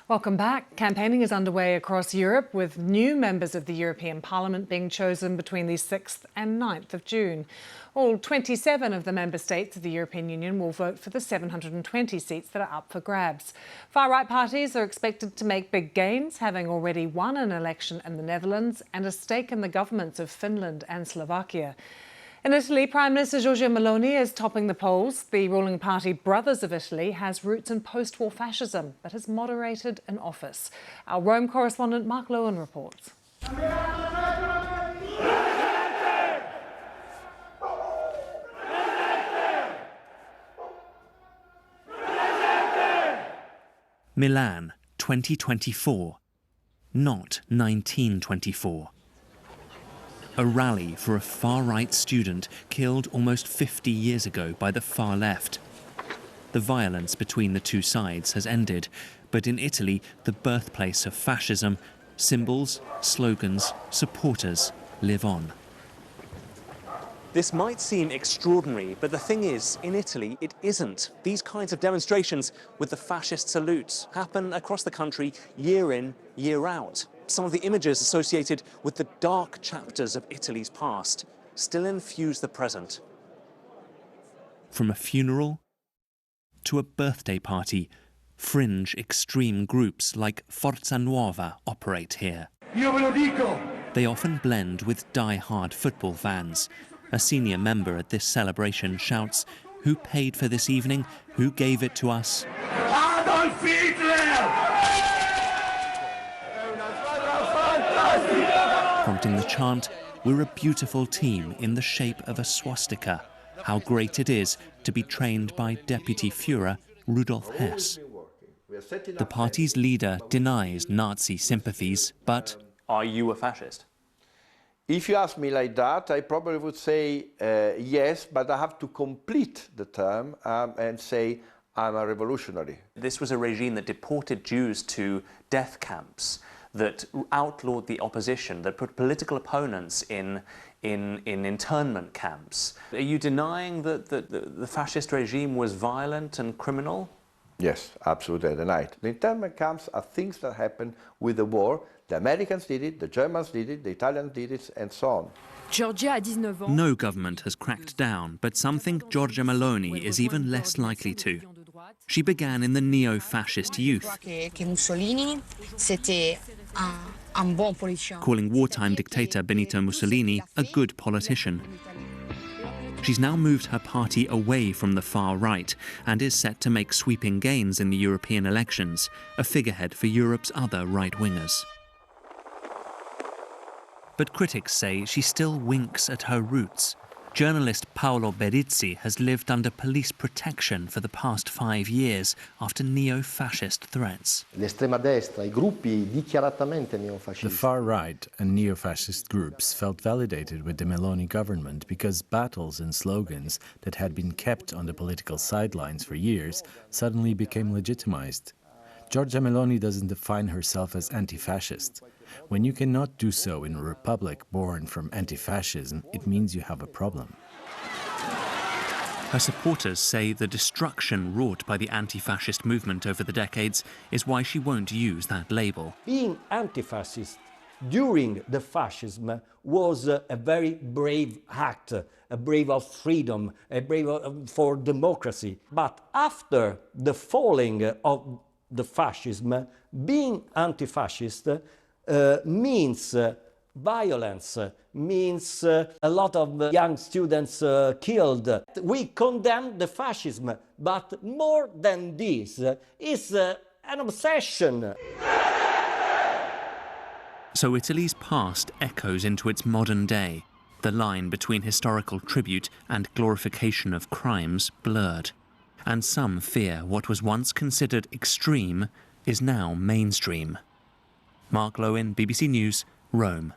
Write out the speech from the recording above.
Welcome back. Campaigning is underway across Europe, with new members of the European Parliament being chosen between the 6th and 9th of June. All 27 of the member states of the European Union will vote for the 720 seats that are up for grabs. Far-right parties are expected to make big gains, having already won an election in the Netherlands and a stake in the governments of Finland and Slovakia. In Italy, Prime Minister Giorgia Meloni is topping the polls. The ruling party Brothers of Italy has roots in post-war fascism, but has moderated in office. Our Rome correspondent Mark Lowen reports. Milan, 2024, not 1924. A rally for a far-right student killed almost 50 years ago by the far left. The violence between the two sides has ended, but in Italy, the birthplace of fascism, symbols, slogans, supporters live on. This might seem extraordinary, but the thing is, in Italy, it isn't. These kinds of demonstrations with the fascist salutes happen across the country year in, year out. Some of the images associated with the dark chapters of Italy's past still infuse the present. From a funeral to a birthday party, fringe extreme groups like Forza Nuova operate here. They often blend with die-hard football fans. A senior member at this celebration shouts, "Who paid for this evening? Who gave it to us?" Adolf Hitler! Prompting the chant, "We're a beautiful team in the shape of a swastika. How great it is to be trained by Deputy Führer Rudolf Hess." The party's leader denies Nazi sympathies, but... Are you a fascist? If you ask me like that, I probably would say yes, but I have to complete the term and say I'm a revolutionary. This was a regime that deported Jews to death camps, that outlawed the opposition, that put political opponents in internment camps. Are you denying that the fascist regime was violent and criminal? Yes, absolutely, I deny it. The internment camps are things that happened with the war. The Americans did it, the Germans did it, the Italians did it, and so on. No government has cracked down, but some think Giorgia Meloni is even less likely to. She began in the neo-fascist youth, calling wartime dictator Benito Mussolini a good politician. She's now moved her party away from the far right and is set to make sweeping gains in the European elections, a figurehead for Europe's other right-wingers. But critics say she still winks at her roots. Journalist Paolo Berizzi has lived under police protection for the past 5 years after neo-fascist threats. The far right and neo-fascist groups felt validated with the Meloni government because battles and slogans that had been kept on the political sidelines for years suddenly became legitimized. Giorgia Meloni doesn't define herself as anti-fascist. When you cannot do so in a republic born from anti-fascism, it means you have a problem. Her supporters say the destruction wrought by the anti-fascist movement over the decades is why she won't use that label. Being anti-fascist during the fascism was a very brave act, a brave of freedom, a brave for democracy. But after the falling of the fascism, being anti-fascist means violence, means a lot of young students killed. We condemn the fascism, but more than this, is an obsession. So Italy's past echoes into its modern day. The line between historical tribute and glorification of crimes blurred. And some fear what was once considered extreme is now mainstream. Mark Lowen, BBC News, Rome.